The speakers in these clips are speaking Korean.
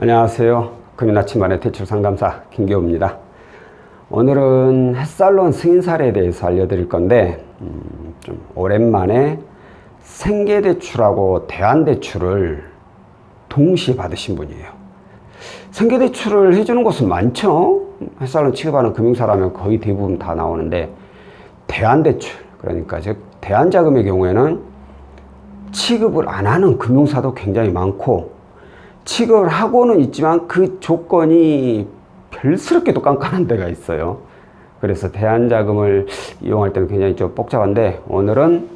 안녕하세요. 금연 아침반의 대출 상담사 김기호입니다. 오늘은 햇살론 승인 사례에 대해서 알려드릴 건데 좀 오랜만에 생계대출하고 대안대출을 동시에 받으신 분이에요. 생계대출을 해주는 곳은 많죠. 햇살론 취급하는 금융사라면 거의 대부분 다 나오는데, 대안대출, 그러니까 즉 대안자금의 경우에는 취급을 안 하는 금융사도 굉장히 많고, 취급을 하고는 있지만 그 조건이 별스럽게도 깐깐한 데가 있어요. 그래서 대안자금을 이용할 때는 굉장히 좀 복잡한데, 오늘은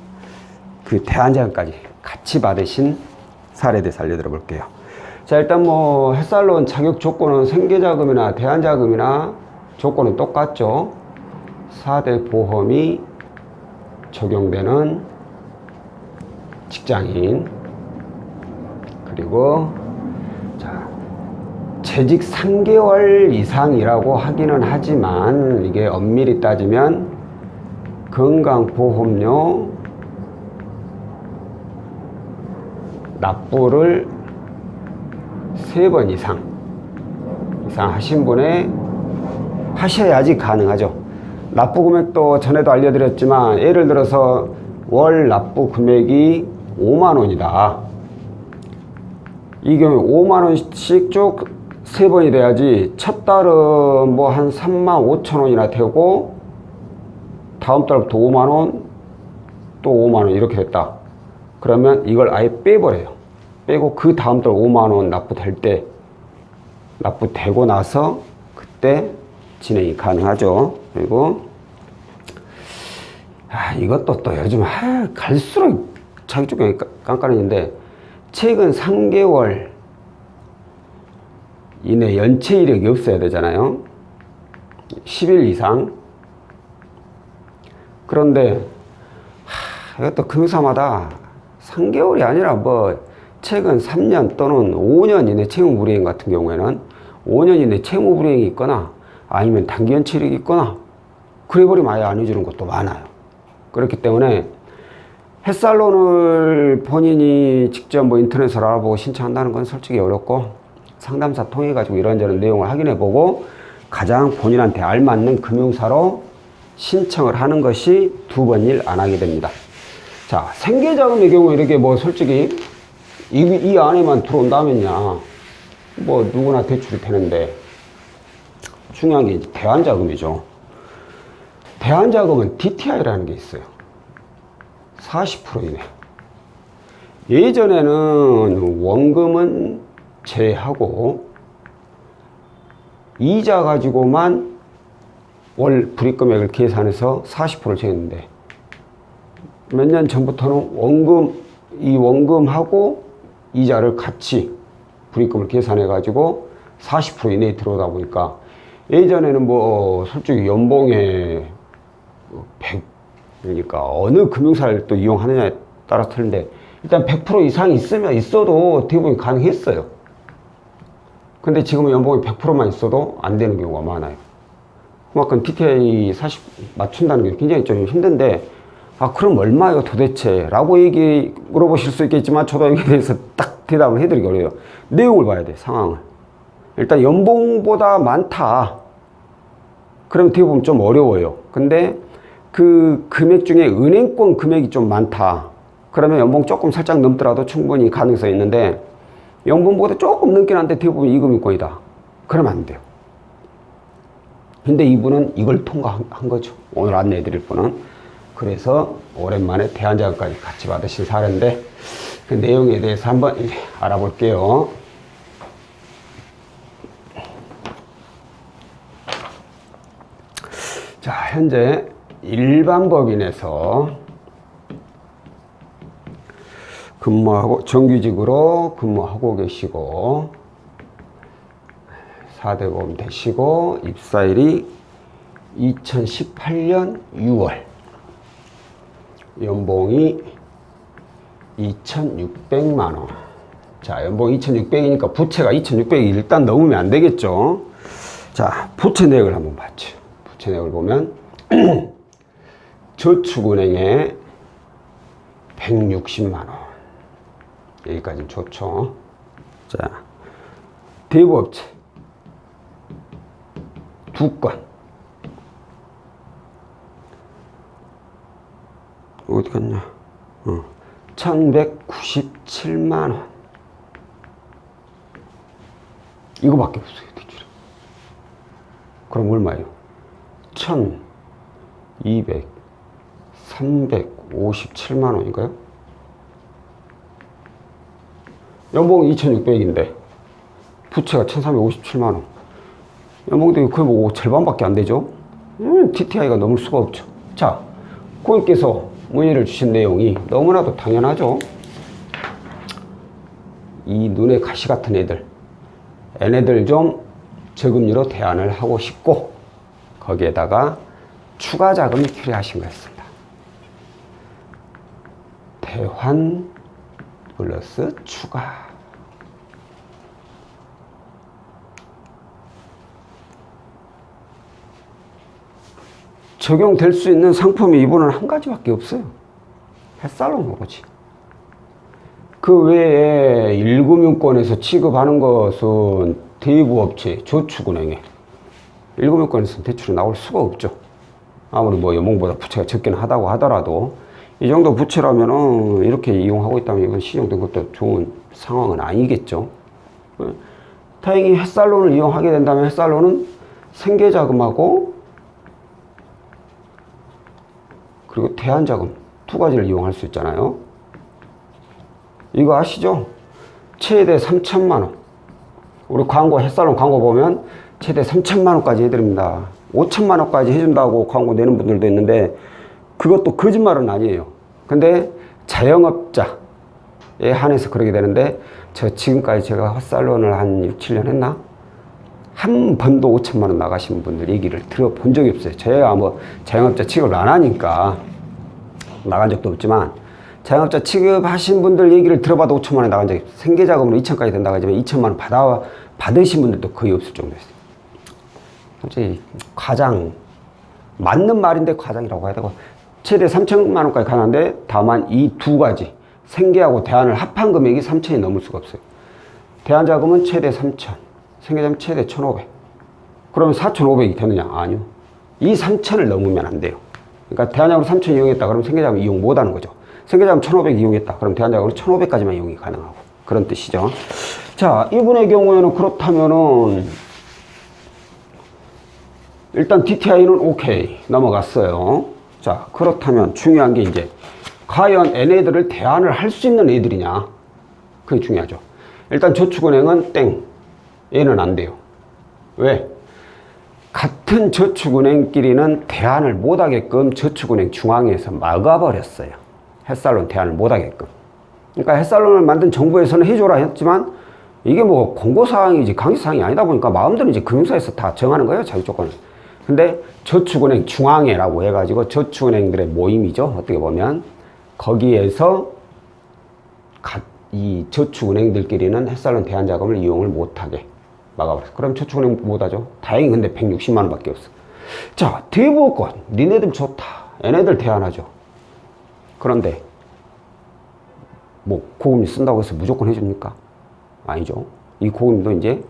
그 대안자금까지 같이 받으신 사례에 대해서 알려드려 볼게요. 자, 일단 햇살론 자격 조건은 생계자금이나 대안자금이나 조건은 똑같죠. 4대 보험이 적용되는 직장인, 그리고 재직 3개월 이상이라고 하기는 하지만, 이게 엄밀히 따지면 건강보험료 납부를 3번 이상 하신 분에 하셔야지 가능하죠. 납부 금액도 전에도 알려드렸지만, 예를 들어서 월 납부 금액이 5만원이다. 이 경우에 5만원씩 쭉 3번이 돼야지, 첫 달은 한 35,000원이나 되고, 다음 달부터 5만원, 또 5만원 이렇게 됐다. 그러면 이걸 아예 빼버려요. 빼고 그 다음 달 5만원 납부될 때, 납부되고 나서 그때 진행이 가능하죠. 그리고 이것도 또 요즘 갈수록 자기 조건이 깐깐해지는데, 최근 3개월 이내 연체 이력이 없어야 되잖아요. 10일 이상. 그런데 이것도 금융사마다 3개월이 아니라 최근 3년 또는 5년 이내 채무불이행 같은 경우에는 5년 이내 채무불이행이 있거나, 아니면 단기 연체 이력이 있거나, 그래버리면 아예 안 해주는 것도 많아요. 그렇기 때문에 햇살론을 본인이 직접 인터넷으로 알아보고 신청한다는 건 솔직히 어렵고, 상담사 통해 가지고 이런저런 내용을 확인해 보고 가장 본인한테 알맞는 금융사로 신청을 하는 것이 두 번 일 안 하게 됩니다. 자, 생계자금의 경우에 이렇게 솔직히 이 안에만 들어온다면야 누구나 대출이 되는데, 중요한 게 이제 대안자금이죠. 대안자금은 DTI라는 게 있어요. 40% 이내. 예전에는 원금은 제하고 이자 가지고만 월 불이익금액을 계산해서 40%를 정했는데, 몇 년 전부터는 원금하고 이자를 같이 불이익금을 계산해 가지고 40% 이내에 들어오다 보니까, 예전에는 솔직히 연봉에 100, 그러니까 어느 금융사를 또 이용하느냐에 따라 틀린데, 일단 100% 이상 있어도 대부분 가능했어요. 근데 지금은 연봉이 100%만 있어도 안 되는 경우가 많아요. 그만큼 DTI 40 맞춘다는 게 굉장히 좀 힘든데, 그럼 얼마예요 도대체? 라고 물어보실 수 있겠지만, 저도 여기에 대해서 딱 대답을 해드리기 어려워요. 내용을 봐야 돼, 상황을. 일단 연봉보다 많다. 그럼 대부분 좀 어려워요. 근데 그 금액 중에 은행권 금액이 좀 많다. 그러면 연봉 조금 살짝 넘더라도 충분히 가능성이 있는데, 연봉보다 조금 넘긴 한데 대부분 이금융권이다. 그러면 안 돼요. 근데 이분은 이걸 통과한 거죠. 오늘 안내해 드릴 분은. 그래서 오랜만에 대안자금까지 같이 받으신 사례인데, 그 내용에 대해서 한번 알아볼게요. 자, 현재 일반법인에서 근무하고, 정규직으로 근무하고 계시고, 4대 보험 되시고, 입사일이 2018년 6월, 연봉이 2,600만원. 자, 연봉 2,600이니까 부채가 2,600이 일단 넘으면 안 되겠죠. 자, 부채 내역을 한번 봤죠. 부채 내역을 보면 저축은행에 160만원. 여기까지는 좋죠. 자, 대부업체 2건. 어디 갔냐? 1197만 원. 이거밖에 없어요, 대출이. 그럼 얼마예요? 357만 원인가요? 연봉이 2600인데 부채가 1357만 원. 연봉도 거의 뭐 절반밖에 안 되죠? TTI가 넘을 수가 없죠. 자, 고객께서 문의를 주신 내용이 너무나도 당연하죠. 이 눈에 가시 같은 애들, 얘네들 좀 저금리로 대안을 하고 싶고, 거기에다가 추가 자금이 필요하신 거였습니다. 대환 플러스 추가. 적용될 수 있는 상품이 이번은 한 가지밖에 없어요. 햇살론 오로지. 그 외에 1금융권에서 취급하는 것은 대부업체, 저축은행에 1금융권에서는 대출이 나올 수가 없죠. 아무리 뭐 연봉보다 부채가 적긴 하다고 하더라도 이 정도 부채라면은 이렇게 이용하고 있다면 이건 시정된 것도 좋은 상황은 아니겠죠. 다행히 햇살론을 이용하게 된다면 햇살론은 생계자금하고 그리고 대안자금 2가지를 이용할 수 있잖아요. 이거 아시죠? 최대 3천만 원. 우리 광고, 햇살론 광고 보면 최대 3천만 원까지 해드립니다. 5천만 원까지 해준다고 광고 내는 분들도 있는데 그것도 거짓말은 아니에요. 근데 자영업자에 한해서 그러게 되는데 저 지금까지 제가 햇살론을 한 6, 7년 했나? 한 번도 5천만 원 나가신 분들 얘기를 들어본 적이 없어요. 저희가 뭐 자영업자 취급을 안 하니까 나간 적도 없지만 자영업자 취급하신 분들 얘기를 들어봐도 5천만 원 나간 적이 없어요. 생계자금으로 2천까지 된다고 하지만 2천만 원 받으신 분들도 거의 없을 정도였어요. 솔직히 과장, 맞는 말인데 과장이라고 해야 되고, 최대 3천만 원까지 가는데 다만 이 2가지 생계하고 대안을 합한 금액이 3천이 넘을 수가 없어요. 대안자금은 최대 3천, 생계자금 최대 1,500. 그러면 4,500이 되느냐? 아니요. 이 3천을 넘으면 안 돼요. 그러니까 대안자금으로 3천 이용했다 그러면 생계자금 이용 못 하는 거죠. 생계자금 1,500 이용했다 그럼 대안자금으로 1,500까지만 이용이 가능하고, 그런 뜻이죠. 자, 이분의 경우에는 그렇다면은 일단 DTI는 오케이 넘어갔어요. 자, 그렇다면 중요한 게 이제 과연 얘네들을 대안을 할 수 있는 애들이냐, 그게 중요하죠. 일단 저축은행은 땡, 얘는 안 돼요. 왜? 같은 저축은행끼리는 대안을 못하게끔 저축은행 중앙에서 막아버렸어요. 햇살론 대안을 못하게끔. 그러니까 햇살론을 만든 정부에서는 해줘라 했지만 이게 뭐 공고사항이지 강제사항이 아니다 보니까 마음대로 이제 금융사에서 다 정하는 거예요, 자기 조건을. 근데 저축은행 중앙회라고 해가지고 저축은행들의 모임이죠, 어떻게 보면. 거기에서 이 저축은행들끼리는 햇살론 대안자금을 이용을 못하게 막아버렸어. 그럼 저축은행 못하죠. 다행히 근데 160만 원밖에 없어. 자, 대부업권 니네들 좋다, 얘네들 대안하죠. 그런데 뭐 고금리 쓴다고 해서 무조건 해줍니까? 아니죠. 이 고금리도 이제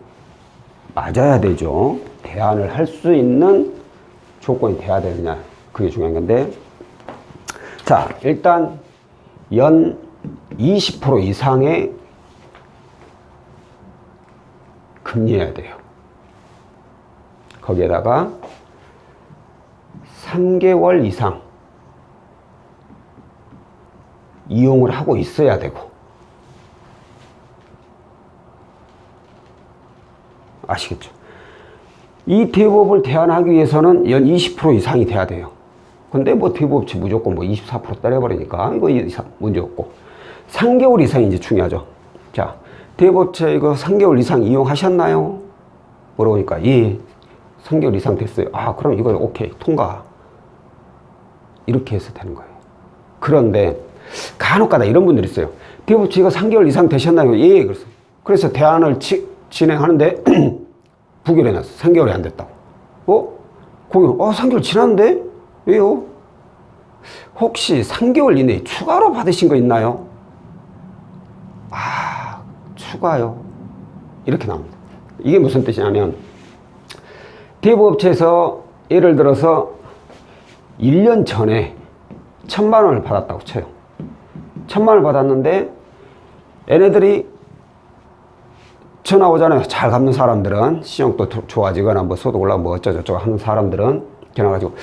맞아야 되죠. 대안을 할 수 있는 조건이 돼야 되느냐, 그게 중요한 건데. 자, 일단 연 20% 이상의 금리여야 돼요. 거기에다가 3개월 이상 이용을 하고 있어야 되고, 아시겠죠? 이 대부업을 대안하기 위해서는 연 20% 이상이 돼야 돼요. 근데 뭐 대부업체 무조건 뭐 24% 때려버리니까 이거 이상 문제 없고, 3개월 이상이 이제 중요하죠. 자, 대부업체 이거 3개월 이상 이용하셨나요? 물어보니까 예, 3개월 이상 됐어요. 아, 그럼 이거 오케이, 통과. 이렇게 해서 되는 거예요. 그런데 간혹가다 이런 분들이 있어요. 대부업체 이거 3개월 이상 되셨나요? 예, 그래서 대안을 진행하는데 부결해놨어. 3개월이 안 됐다고. 거기 3개월 지났는데? 왜요? 혹시 3개월 이내에 추가로 받으신 거 있나요? 아, 추가요? 이렇게 나옵니다. 이게 무슨 뜻이냐면 대부업체에서 예를 들어서 1년 전에 1,000만 원을 받았다고 쳐요. 1,000만 원을 받았는데 얘네들이 전화 오잖아요. 잘 갚는 사람들은 신용도 좋아지거나 뭐 소득 올라가고 뭐 어쩌고저쩌고 하는 사람들은 전화 가지고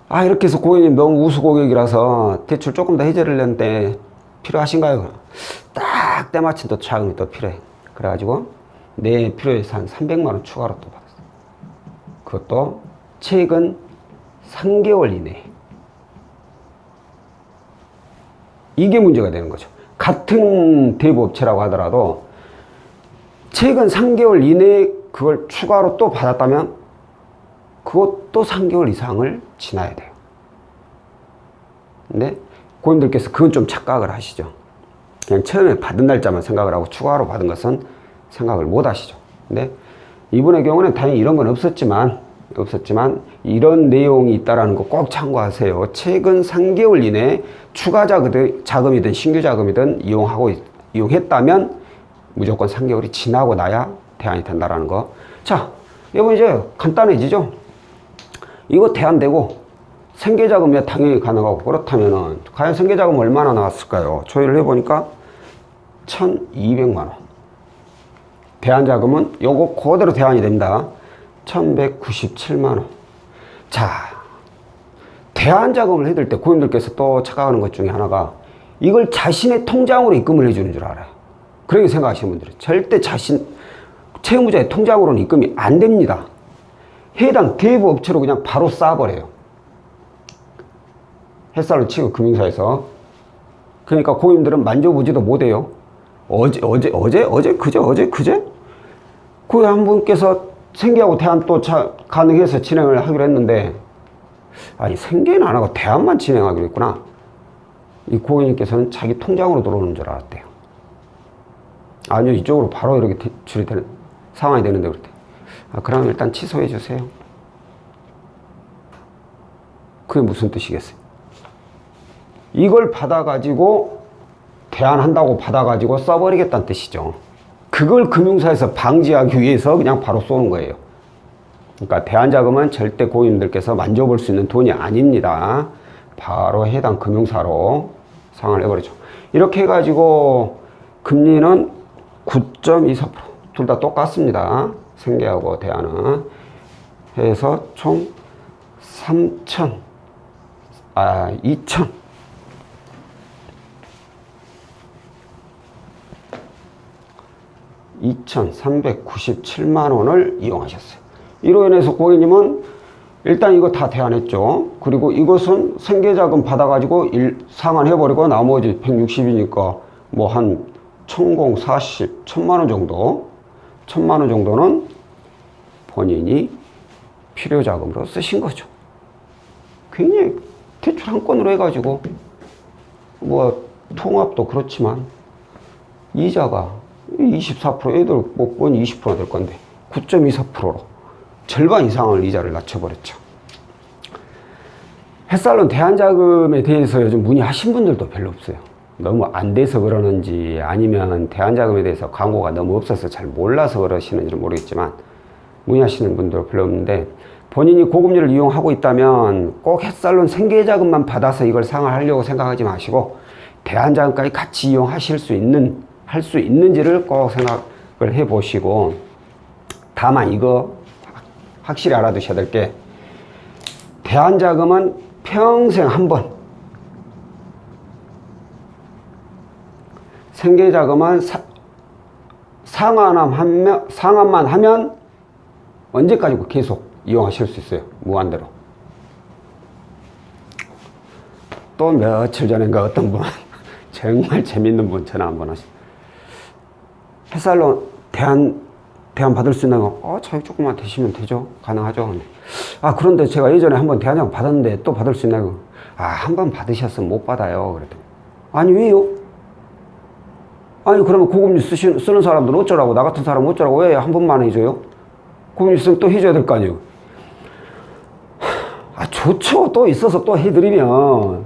아 이렇게 해서 고객님 너무 우수 고객이라서 대출 조금 더 해결을 했는데 필요하신가요? 딱 때마침 또 자금이 또 필요해. 그래가지고 내 필요해서 한 300만 원 추가로 또 받았어. 그것도 최근 3개월 이내에. 이게 문제가 되는 거죠. 같은 대부업체라고 하더라도 최근 3개월 이내에 그걸 추가로 또 받았다면 그것도 3개월 이상을 지나야 돼요. 근데 고객님들께서 그건 좀 착각을 하시죠. 그냥 처음에 받은 날짜만 생각을 하고 추가로 받은 것은 생각을 못 하시죠. 근데 이분의 경우는 다행히 이런 건 없었지만 이런 내용이 있다라는 거 꼭 참고하세요. 최근 3개월 이내에 추가 자금이든 신규 자금이든 이용했다면 무조건 3개월이 지나고 나야 대안이 된다라는 거. 자, 여러분 이제 간단해지죠? 이거 대안되고 생계자금이 당연히 가능하고 그렇다면은 과연 생계자금 얼마나 나왔을까요? 조회를 해보니까 1,200만 원. 대안자금은 요거 그대로 대안이 됩니다. 1,197만 원. 자, 대안자금을 해둘 때 고객님들께서 또 착각하는 것 중에 하나가 이걸 자신의 통장으로 입금을 해주는 줄 알아요. 그렇게 생각하시는 분들은 절대 채무자의 통장으로는 입금이 안 됩니다. 해당 대부업체로 그냥 바로 쏴버려요. 햇살로 치고 금융사에서. 그러니까 고객님들은 만져보지도 못해요. 어제 그제? 고객 한 분께서 생계하고 대안 또 가능해서 진행을 하기로 했는데 아니 생계는 안 하고 대안만 진행하기로 했구나. 이 고객님께서는 자기 통장으로 들어오는 줄 알았대요. 아니요, 이쪽으로 바로 이렇게 대출이 되는 상황이 되는데 그랬대. 아, 그럼 일단 취소해 주세요. 그게 무슨 뜻이겠어요? 이걸 받아가지고 대안한다고 받아가지고 써버리겠다는 뜻이죠. 그걸 금융사에서 방지하기 위해서 그냥 바로 쏘는 거예요. 그러니까 대안자금은 절대 고객님들께서 만져볼 수 있는 돈이 아닙니다. 바로 해당 금융사로 상환을 해버리죠. 이렇게 해가지고 금리는 9.24%. 둘 다 똑같습니다. 생계하고 대안은. 해서 총 2,397만 원을 이용하셨어요. 이로 인해서 고객님은 일단 이거 다 대안했죠. 그리고 이것은 생계자금 받아가지고 상환해버리고 나머지 160이니까 뭐 한 1040, 1,000만 원 정도, 1,000만 원 정도는 본인이 필요자금으로 쓰신 거죠. 굉장히 대출 한 건으로 해가지고 뭐 통합도 그렇지만 이자가 24%, 애들 못 20%가 될 건데 9.24%로 절반 이상을 이자를 낮춰버렸죠. 햇살론 대안자금에 대해서 요즘 문의하신 분들도 별로 없어요. 너무 안 돼서 그러는지 아니면 대안자금에 대해서 광고가 너무 없어서 잘 몰라서 그러시는지 모르겠지만 문의하시는 분도 별로 없는데 본인이 고금리를 이용하고 있다면 꼭 햇살론 생계자금만 받아서 이걸 상환하려고 생각하지 마시고 대안자금까지 같이 이용하실 수 할 수 있는지를 꼭 생각을 해 보시고, 다만 이거 확실히 알아두셔야 될 게 대안자금은 평생 한 번, 생계자금은 상환만 하면 언제까지 계속 이용하실 수 있어요. 무한대로. 또 며칠 전인가 어떤 분 정말 재밌는 분 전화 한번 하시. 햇살로 대안 받을 수 있는 거, 저희 조금만 되시면 되죠. 가능하죠. 그런데 제가 예전에 한번 대안자금 받았는데 또 받을 수 있나요? 한 번 받으셨으면 못 받아요. 그랬더니, 아니, 왜요? 아니, 그러면 고금리 쓰는 사람들은 어쩌라고? 나 같은 사람은 어쩌라고? 왜 한 번만 해줘요? 고금리 쓰면 또 해줘야 될 거 아니에요? 좋죠. 또 있어서 또 해드리면.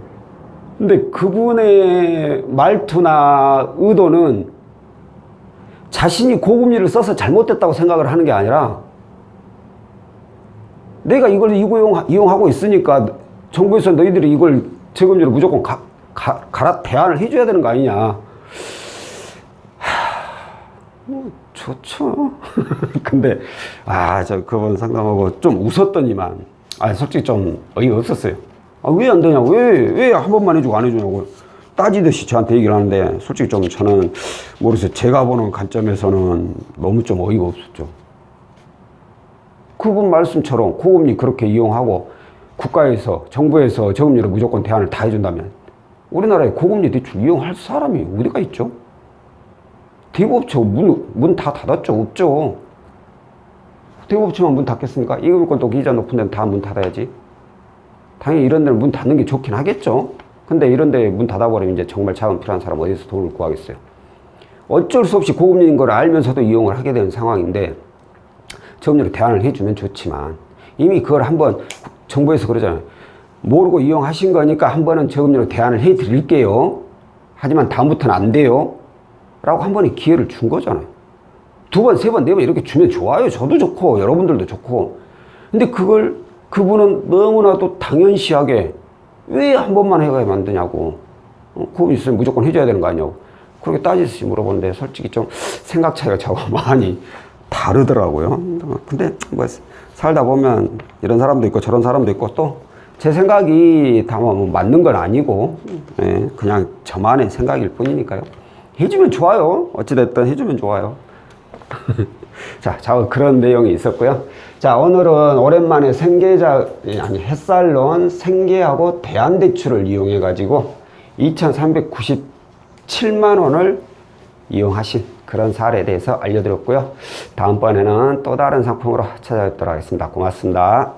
근데 그분의 말투나 의도는 자신이 고금리를 써서 잘못됐다고 생각을 하는 게 아니라 내가 이걸 이용하고 있으니까 정부에서 너희들이 이걸 저금리로 무조건 대안을 해줘야 되는 거 아니냐. 뭐 좋죠. 근데 저 그분 상담하고 좀 웃었더니만 솔직히 좀 어이가 없었어요. 왜 안 되냐고, 왜 한 번만 해주고 안 해주냐고 따지듯이 저한테 얘기를 하는데, 솔직히 좀 저는 모르겠어요. 제가 보는 관점에서는 너무 좀 어이가 없었죠. 그분 말씀처럼 고금리 그렇게 이용하고 국가에서, 정부에서 저금리로 무조건 대안을 다 해준다면 우리나라에 고금리 대출 이용할 사람이 어디가 있죠? 대부업체 문 다 닫았죠? 없죠. 대부업체만 문 닫겠습니까? 이금권도 이자 높은 데는 다 문 닫아야지. 당연히 이런 데는 문 닫는 게 좋긴 하겠죠. 근데 이런 데 문 닫아버리면 이제 정말 자금 필요한 사람 어디서 돈을 구하겠어요. 어쩔 수 없이 고금리인 걸 알면서도 이용을 하게 되는 상황인데, 저금리로 대안을 해주면 좋지만 이미 그걸 한번 정부에서 그러잖아요. 모르고 이용하신 거니까 한 번은 저금리로 대안을 해 드릴게요. 하지만 다음부터는 안 돼요. 라고 한 번에 기회를 준 거잖아요. 두 번, 세 번, 네 번 이렇게 주면 좋아요. 저도 좋고 여러분들도 좋고. 근데 그걸 그분은 너무나도 당연시하게 왜 한 번만 해가야 만드냐고. 그거 있으면 무조건 해줘야 되는 거 아니냐고. 그렇게 따지듯이 물어보는데 솔직히 좀 생각 차이가 저하고 많이 다르더라고요. 근데 뭐 살다 보면 이런 사람도 있고 저런 사람도 있고, 또 제 생각이 다 뭐 맞는 건 아니고 그냥 저만의 생각일 뿐이니까요. 해주면 좋아요. 어찌됐든 해주면 좋아요. 자, 그런 내용이 있었고요. 자, 오늘은 오랜만에 햇살론 생계하고 대안대출을 이용해 가지고 2,397만 원을 이용하신 그런 사례에 대해서 알려드렸고요. 다음번에는 또 다른 상품으로 찾아뵙도록 하겠습니다. 고맙습니다.